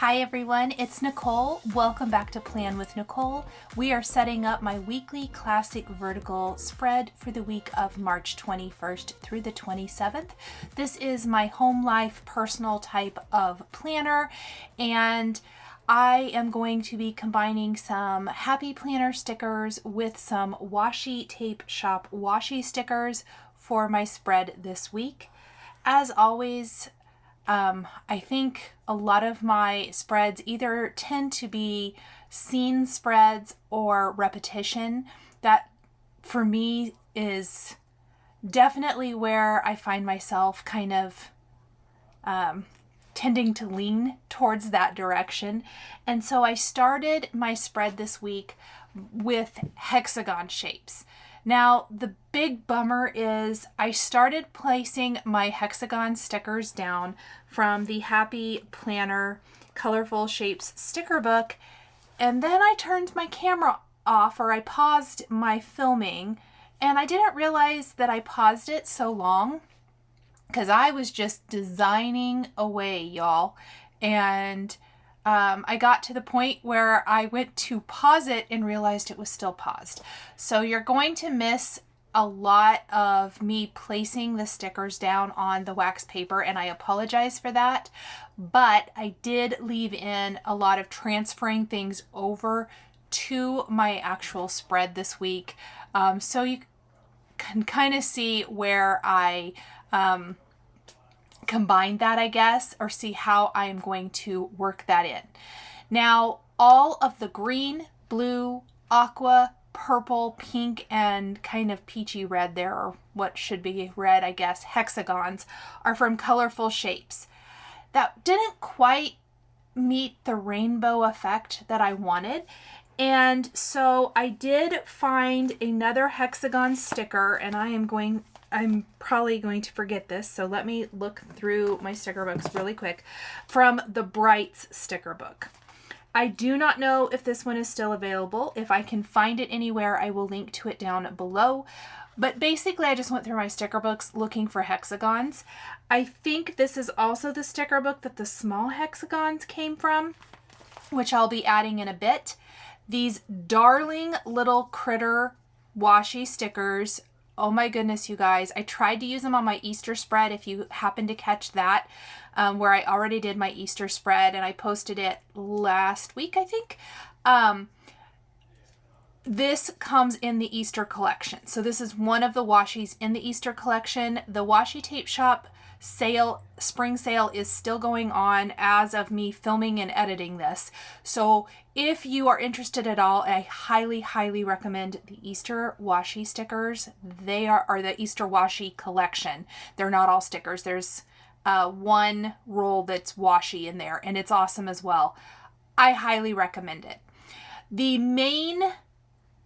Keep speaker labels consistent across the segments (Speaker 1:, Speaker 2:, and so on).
Speaker 1: Hi everyone, it's Nicole. Welcome back to Plan with Nicole. We are setting up my weekly classic vertical spread for the week of March 21st through the 27th. This is my home life personal type of planner, and I am going to be combining some Happy Planner stickers with some Washi Tape Shop washi stickers for my spread this week. As always, I think a lot of my spreads either tend to be scene spreads or repetition. That for me is definitely where I find myself kind of tending to lean towards that direction. And so I started my spread this week with hexagon shapes. Now, the big bummer is I started placing my hexagon stickers down from the Happy Planner Colorful Shapes sticker book, and then I turned my camera off, or I paused my filming, and I didn't realize that I paused it so long because I was just designing away, y'all, and I got to the point where I went to pause it and realized it was still paused. So you're going to miss a lot of me placing the stickers down on the wax paper, and I apologize for that. But I did leave in a lot of transferring things over to my actual spread this week. So you can kind of see where I combine that, I guess, or see how I am going to work that in. Now, all of the green, blue, aqua, purple, pink, and kind of peachy red there, or what should be red, I guess, hexagons, are from Colorful Shapes. That didn't quite meet the rainbow effect that I wanted. And so I did find another hexagon sticker, and I'm probably going to forget this, so let me look through my sticker books really quick, from the Brights sticker book. I do not know if this one is still available. If I can find it anywhere, I will link to it down below. But basically, I just went through my sticker books looking for hexagons. I think this is also the sticker book that the small hexagons came from, which I'll be adding in a bit. These darling little critter washi stickers. Oh my goodness, you guys. I tried to use them on my Easter spread, if you happen to catch that, where I already did my Easter spread, and I posted it last week, I think. This comes in the Easter collection. So this is one of the washies in the Easter collection. The Washi Tape Shop sale, spring sale, is still going on as of me filming and editing this. So if you are interested at all, I highly recommend the Easter washi stickers. They are the Easter washi collection. They're not all stickers. There's one roll that's washi in there, and it's awesome as well. I highly recommend it. The main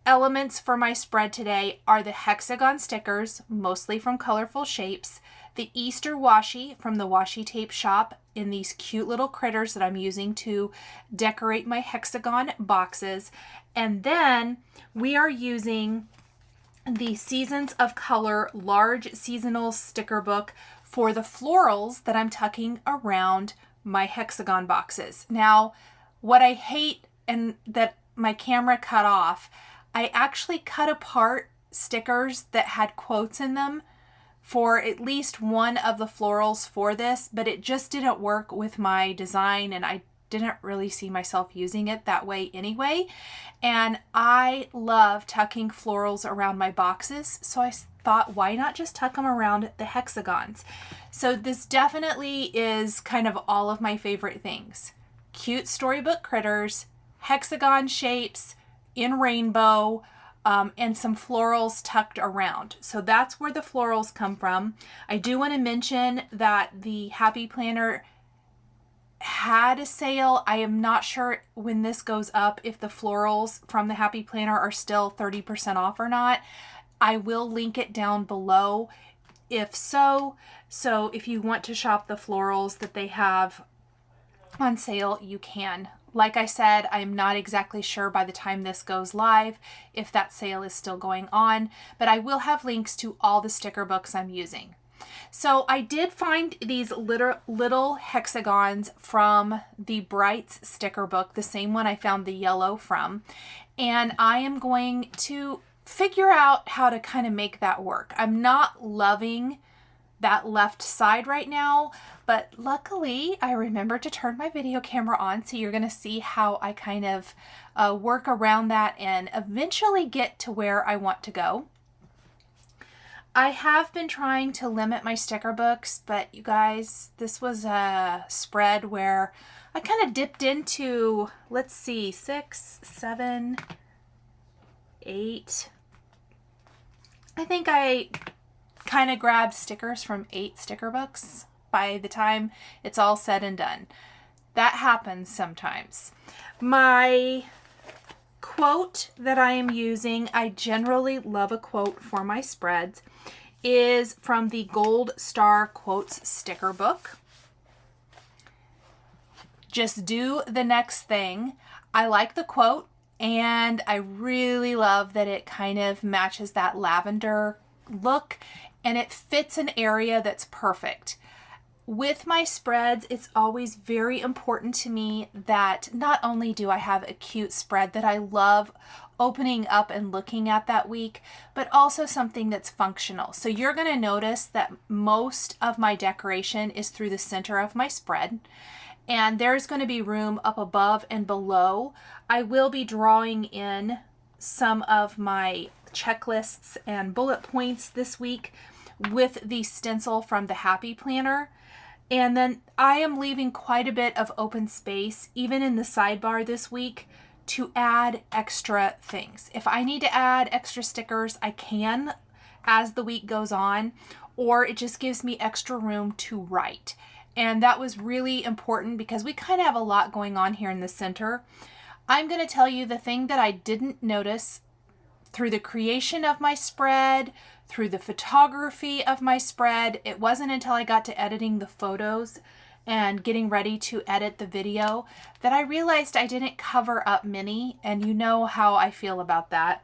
Speaker 1: elements for my spread today are the hexagon stickers, mostly from Colorful Shapes, the Easter washi from the Washi Tape Shop in these cute little critters that I'm using to decorate my hexagon boxes, and then we are using the Seasons of Color large seasonal sticker book for the florals that I'm tucking around my hexagon boxes. Now, what I hate, and that my camera cut off, I actually cut apart stickers that had quotes in them for at least one of the florals for this, but it just didn't work with my design, and I didn't really see myself using it that way anyway. And I love tucking florals around my boxes, so I thought, why not just tuck them around the hexagons? So this definitely is kind of all of my favorite things. Cute storybook critters, hexagon shapes in rainbow, and some florals tucked around. So that's where the florals come from. I do want to mention that the Happy Planner had a sale. I am not sure when this goes up if the florals from the Happy Planner are still 30% off or not. I will link it down below if so. So if you want to shop the florals that they have on sale, you can. Like I said, I'm not exactly sure by the time this goes live if that sale is still going on, but I will have links to all the sticker books I'm using. So I did find these little hexagons from the Brights sticker book, the same one I found the yellow from, and I am going to figure out how to kind of make that work. I'm not loving that left side right now, but luckily I remembered to turn my video camera on, so you're going to see how I kind of work around that and eventually get to where I want to go. I have been trying to limit my sticker books, but you guys, this was a spread where I kind of dipped into, let's see, 6, 7, 8. I think I kind of grabbed stickers from 8 sticker books by the time it's all said and done. That happens sometimes. My quote that I am using, I generally love a quote for my spreads, is from the Gold Star Quotes sticker book. Just do the next thing. I like the quote, and I really love that it kind of matches that lavender look, and it fits an area that's perfect. With my spreads, it's always very important to me that not only do I have a cute spread that I love opening up and looking at that week, but also something that's functional. So you're going to notice that most of my decoration is through the center of my spread, and there's going to be room up above and below. I will be drawing in some of my checklists and bullet points this week with the stencil from the Happy Planner. And then I am leaving quite a bit of open space, even in the sidebar this week, to add extra things. If I need to add extra stickers, I can as the week goes on, or it just gives me extra room to write. And that was really important because we kind of have a lot going on here in the center. I'm going to tell you the thing that I didn't notice through the creation of my spread, through the photography of my spread. It wasn't until I got to editing the photos and getting ready to edit the video that I realized I didn't cover up Minnie, and you know how I feel about that.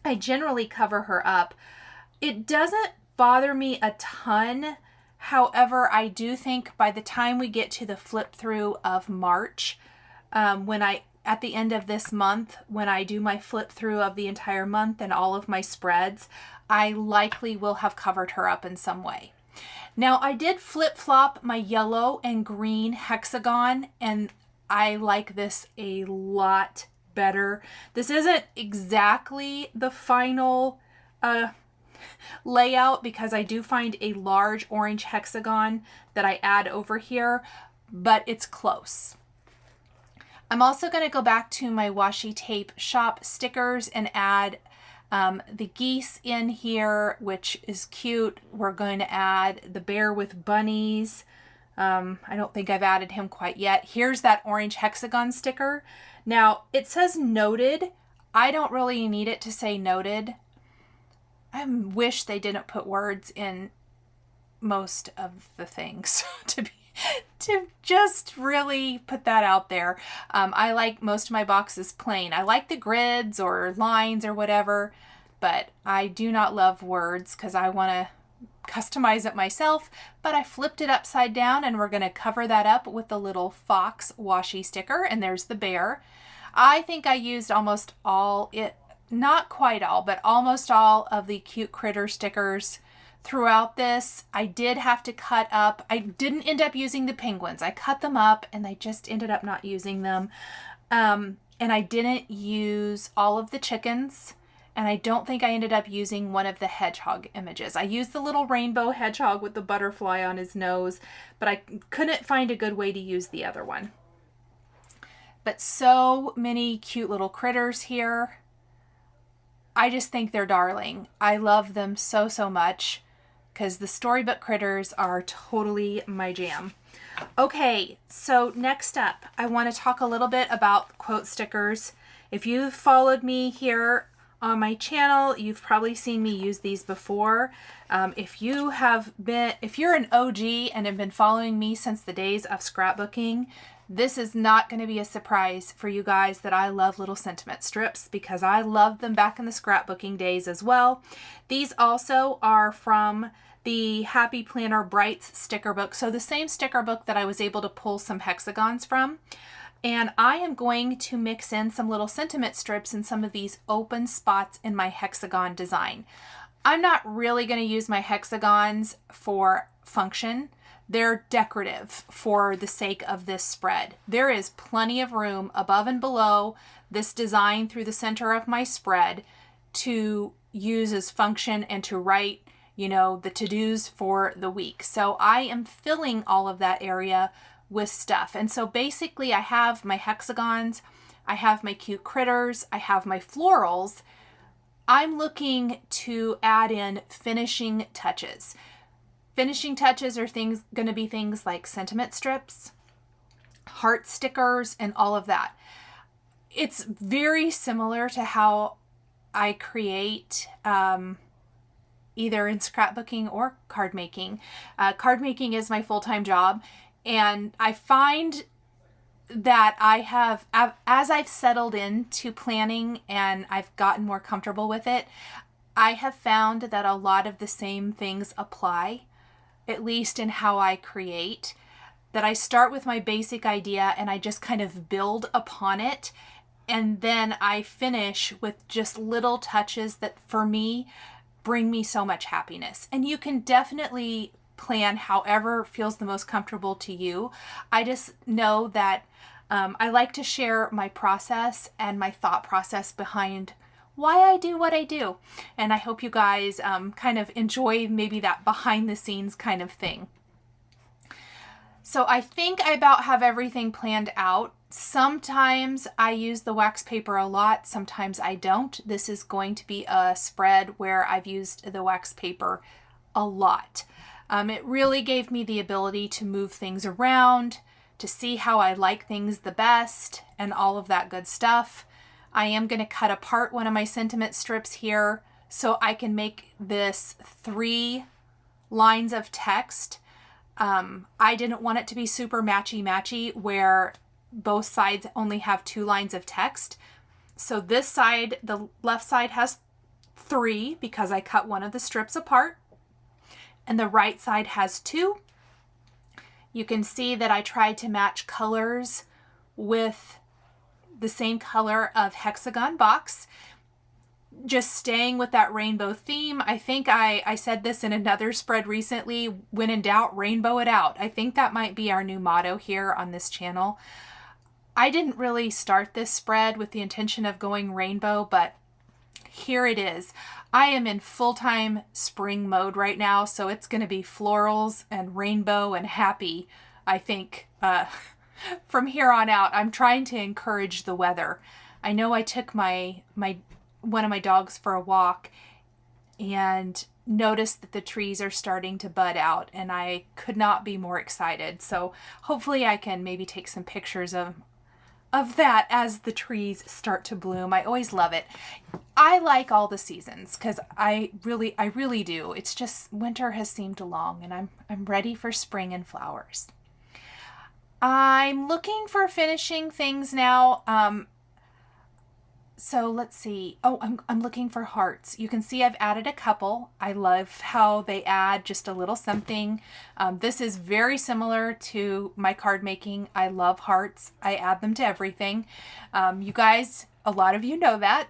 Speaker 1: I generally cover her up. It doesn't bother me a ton. However, I do think by the time we get to the flip through of March, at the end of this month, when I do my flip through of the entire month and all of my spreads, I likely will have covered her up in some way. Now, I did flip-flop my yellow and green hexagon, and I like this a lot better. This isn't exactly the final layout because I do find a large orange hexagon that I add over here, but it's close. I'm also going to go back to my washi tape shop stickers and add the geese in here, which is cute. We're going to add the bear with bunnies. I don't think I've added him quite yet. Here's that orange hexagon sticker. Now, it says noted. I don't really need it to say noted. I wish they didn't put words in most of the things to just really put that out there. I like most of my boxes plain. I like the grids or lines or whatever, but I do not love words because I want to customize it myself. But I flipped it upside down, and we're going to cover that up with the little fox washi sticker, and there's the bear. I think I used almost all not quite all, but almost all of the cute critter stickers throughout this. I did have to cut up. I didn't end up using the penguins. I cut them up and I just ended up not using them. And I didn't use all of the chickens. And I don't think I ended up using one of the hedgehog images. I used the little rainbow hedgehog with the butterfly on his nose, but I couldn't find a good way to use the other one. But so many cute little critters here. I just think they're darling. I love them so, so much because the storybook critters are totally my jam. Okay, so next up, I want to talk a little bit about quote stickers. If you've followed me here on my channel, you've probably seen me use these before. If you're an OG and have been following me since the days of scrapbooking, This is not going to be a surprise for you guys that I love little sentiment strips, because I loved them back in the scrapbooking days as well. These also are from the Happy Planner Brights sticker book. So the same sticker book that I was able to pull some hexagons from. And I am going to mix in some little sentiment strips in some of these open spots in my hexagon design. I'm not really going to use my hexagons for function. They're decorative for the sake of this spread. There is plenty of room above and below this design through the center of my spread to use as function and to write, you know, the to-dos for the week. So I am filling all of that area with stuff. And so basically I have my hexagons, I have my cute critters, I have my florals. I'm looking to add in finishing touches. Finishing touches are going to be things like sentiment strips, heart stickers, and all of that. It's very similar to how I create either in scrapbooking or card making. Card making is my full-time job, and I find that I have, as I've settled into planning and I've gotten more comfortable with it, I have found that a lot of the same things apply, at least in how I create, that I start with my basic idea and I just kind of build upon it. And then I finish with just little touches that for me bring me so much happiness. And you can definitely plan however feels the most comfortable to you. I just know that I like to share my process and my thought process behind why I do what I do. And I hope you guys kind of enjoy maybe that behind the scenes kind of thing. So I think I about have everything planned out. Sometimes I use the wax paper a lot, sometimes I don't. This is going to be a spread where I've used the wax paper a lot. It really gave me the ability to move things around, to see how I like things the best, and all of that good stuff. I am going to cut apart one of my sentiment strips here so I can make this 3 lines of text. I didn't want it to be super matchy-matchy where both sides only have 2 lines of text. So this side, the left side, has 3 because I cut one of the strips apart, and the right side has 2. You can see that I tried to match colors with the same color of hexagon box, just staying with that rainbow theme. I think I said this in another spread recently, when in doubt, rainbow it out. I think that might be our new motto here on this channel. I didn't really start this spread with the intention of going rainbow, but here it is. I am in full-time spring mode right now, so it's going to be florals and rainbow and happy, I think. From here on out, I'm trying to encourage the weather. I know I took one of my dogs for a walk and noticed that the trees are starting to bud out, and I could not be more excited. So hopefully I can maybe take some pictures of that as the trees start to bloom. I always love it. I like all the seasons because I really do. It's just winter has seemed long, and I'm ready for spring and flowers. I'm looking for finishing things now. So let's see. Oh, I'm looking for hearts. You can see I've added a couple. I love how they add just a little something. This is very similar to my card making. I love hearts. I add them to everything. You guys, a lot of you know that.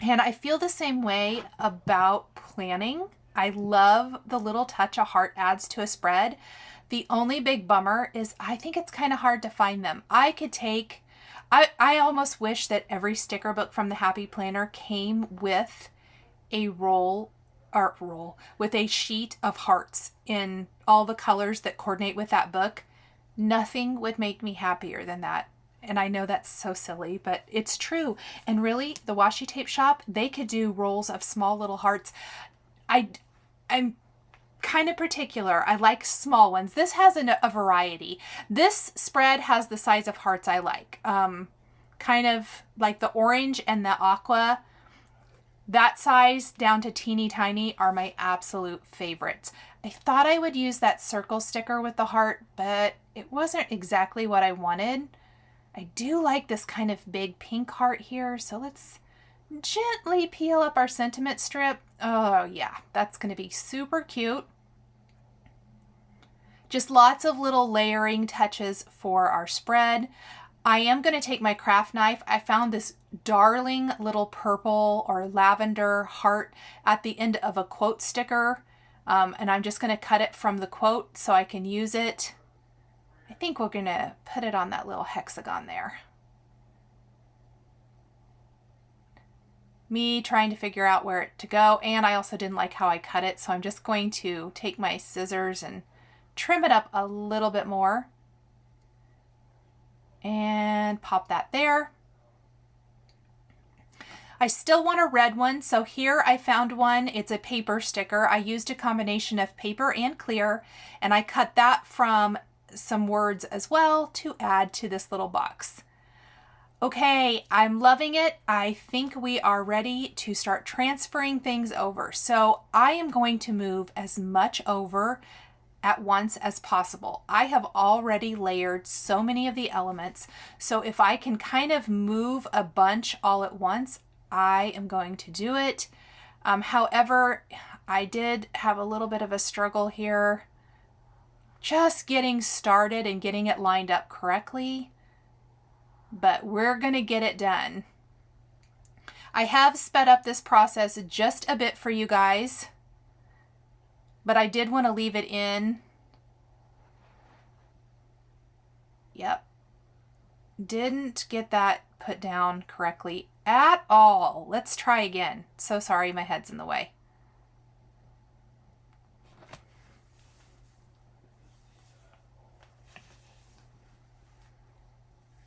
Speaker 1: And I feel the same way about planning. I love the little touch a heart adds to a spread. The only big bummer is I think it's kind of hard to find them. I almost wish that every sticker book from the Happy Planner came with a with a sheet of hearts in all the colors that coordinate with that book. Nothing would make me happier than that. And I know that's so silly, but it's true. And really, the Washi Tape Shop, they could do rolls of small little hearts. I'm kind of particular. I like small ones. This has a variety. This spread has the size of hearts I like. Kind of like the orange and the aqua. That size down to teeny tiny are my absolute favorites. I thought I would use that circle sticker with the heart, but it wasn't exactly what I wanted. I do like this kind of big pink heart here, so let's gently peel up our sentiment strip. Oh yeah, that's going to be super cute. Just lots of little layering touches for our spread. I am going to take my craft knife. I found this darling little purple or lavender heart at the end of a quote sticker, and I'm just going to cut it from the quote so I can use it. I think we're going to put it on that little hexagon there. Me trying to figure out where it to go, and I also didn't like how I cut it, so I'm just going to take my scissors and trim it up a little bit more and pop that there. I still want a red one, so here I found one. It's a paper sticker. I used a combination of paper and clear, and I cut that from some words as well to add to this little box. Okay, I'm loving it. I think we are ready to start transferring things over. So I am going to move as much over at once as possible. I have already layered so many of the elements, so if I can kind of move a bunch all at once, I am going to do it. However, I did have a little bit of a struggle here just getting started and getting it lined up correctly, but we're gonna get it done. I have sped up this process just a bit for you guys, but I did want to leave it in. Yep. Didn't get that put down correctly at all. Let's try again. So sorry, my head's in the way.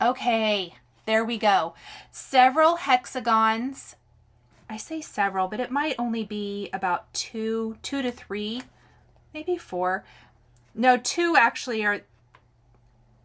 Speaker 1: Okay, there we go. Several hexagons. I say several, but it might only be about two to three, maybe four. No, two actually are,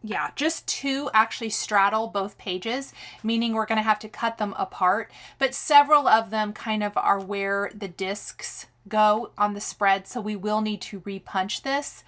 Speaker 1: yeah, just two actually straddle both pages, meaning we're going to have to cut them apart. But several of them kind of are where the discs go on the spread, so we will need to repunch this.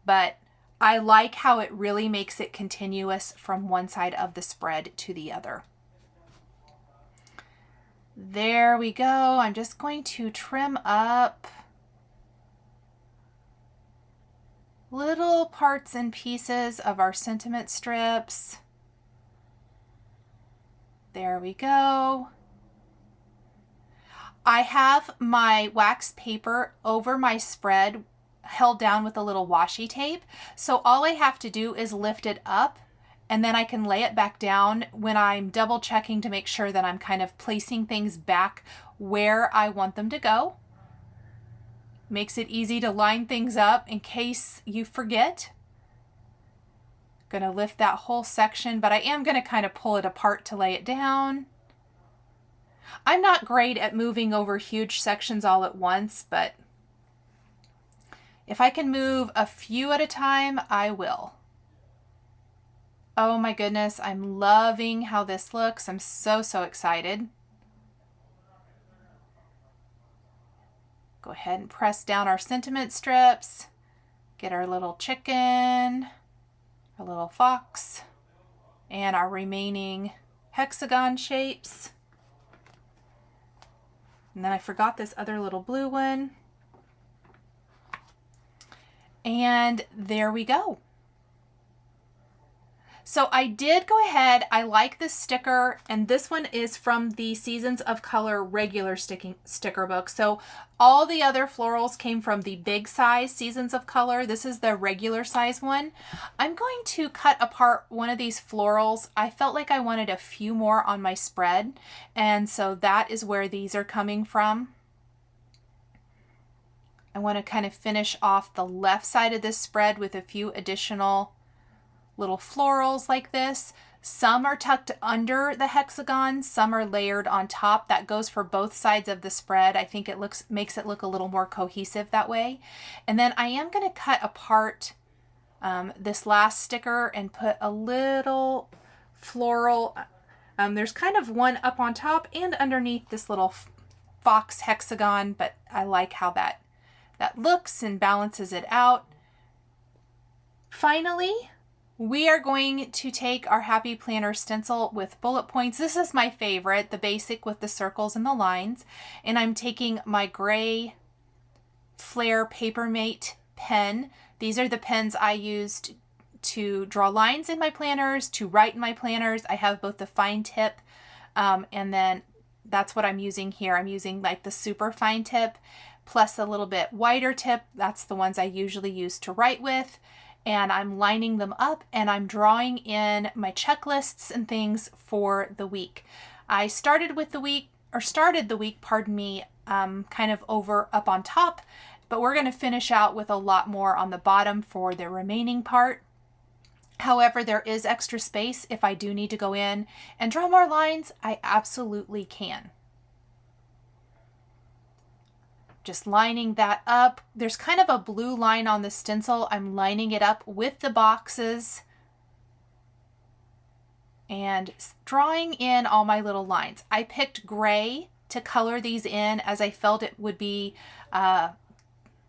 Speaker 1: But I like how it really makes it continuous from one side of the spread to the other. There we go. I'm just going to trim up little parts and pieces of our sentiment strips. There we go. I have my wax paper over my spread held down with a little washi tape. So all I have to do is lift it up, and then I can lay it back down when I'm double checking to make sure that I'm kind of placing things back where I want them to go. Makes it easy to line things up in case you forget. Gonna lift that whole section, but I am gonna kind of pull it apart to lay it down. I'm not great at moving over huge sections all at once, but if I can move a few at a time, I will. Oh my goodness, I'm loving how this looks. I'm so excited. Go ahead and press down our sentiment strips. Get our little chicken, our little fox, and our remaining hexagon shapes. And then I forgot this other little blue one. And there we go. So I did go ahead, I like this sticker, and this one is from the Seasons of Color regular sticker book. So all the other florals came from the big size Seasons of Color. This is the regular size one. I'm going to cut apart one of these florals. I felt like I wanted a few more on my spread, and so that is where these are coming from. I want to kind of finish off the left side of this spread with a few additional little florals like this. Some are tucked under the hexagon, some are layered on top. That goes for both sides of the spread. I think it makes it look a little more cohesive that way. And then I am going to cut apart this last sticker and put a little floral. There's kind of one up on top and underneath this little fox hexagon, but I like how that looks and balances it out. Finally, we are going to take our Happy Planner stencil with bullet points. This is my favorite, the basic with the circles and the lines. And I'm taking my gray Flair Papermate pen. These are the pens I used to draw lines in my planners, to write in my planners. I have both the fine tip and then that's what I'm using here. I'm using like the super fine tip plus a little bit wider tip. That's the ones I usually use to write with. And I'm lining them up and I'm drawing in my checklists and things for the week. I started the week, pardon me, kind of up on top, but we're going to finish out with a lot more on the bottom for the remaining part. However, there is extra space. If I do need to go in and draw more lines, I absolutely can. Just lining that up. There's kind of a blue line on the stencil. I'm lining it up with the boxes and drawing in all my little lines. I picked gray to color these in as I felt it would be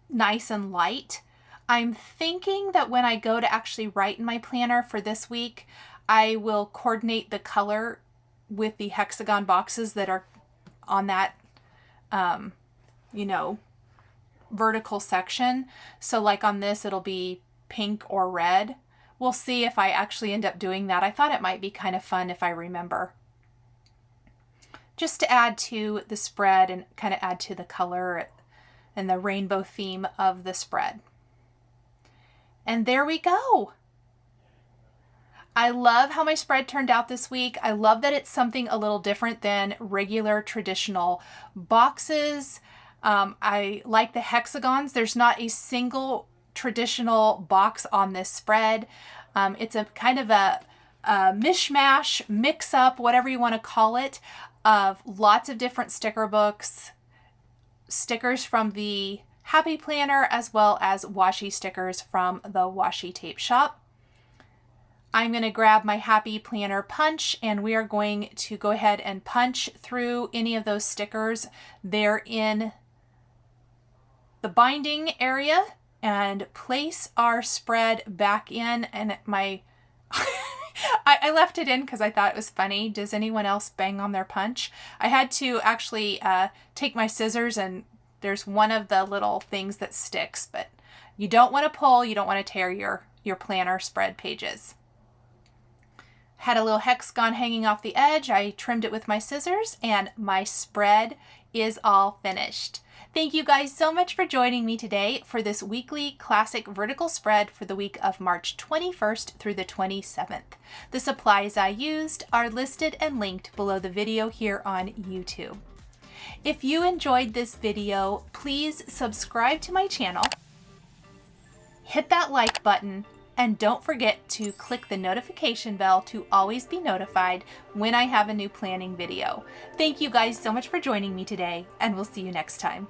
Speaker 1: nice and light. I'm thinking that when I go to actually write in my planner for this week, I will coordinate the color with the hexagon boxes that are on that you know, vertical section. So like on this, it'll be pink or red. We'll see if I actually end up doing that. I thought it might be kind of fun if I remember. Just to add to the spread and kind of add to the color and the rainbow theme of the spread. And there we go. I love how my spread turned out this week. I love that it's something a little different than regular traditional boxes. I like the hexagons. There's not a single traditional box on this spread. It's a kind of a mishmash, mix up, whatever you want to call it, of lots of different sticker books, stickers from the Happy Planner, as well as washi stickers from the Washi Tape Shop. I'm going to grab my Happy Planner punch and we are going to go ahead and punch through any of those stickers there in the binding area and place our spread back in. And I left it in because I thought it was funny. Does anyone else bang on their punch? I had to actually take my scissors, and there's one of the little things that sticks, but you don't want to pull, you don't want to tear your planner spread pages. Had a little hexagon hanging off the edge. I trimmed it with my scissors and my spread is all finished. Thank you guys so much for joining me today for this weekly classic vertical spread for the week of March 21st through the 27th. The supplies I used are listed and linked below the video here on YouTube. If you enjoyed this video, please subscribe to my channel, hit that like button, and don't forget to click the notification bell to always be notified when I have a new planning video. Thank you guys so much for joining me today, and we'll see you next time.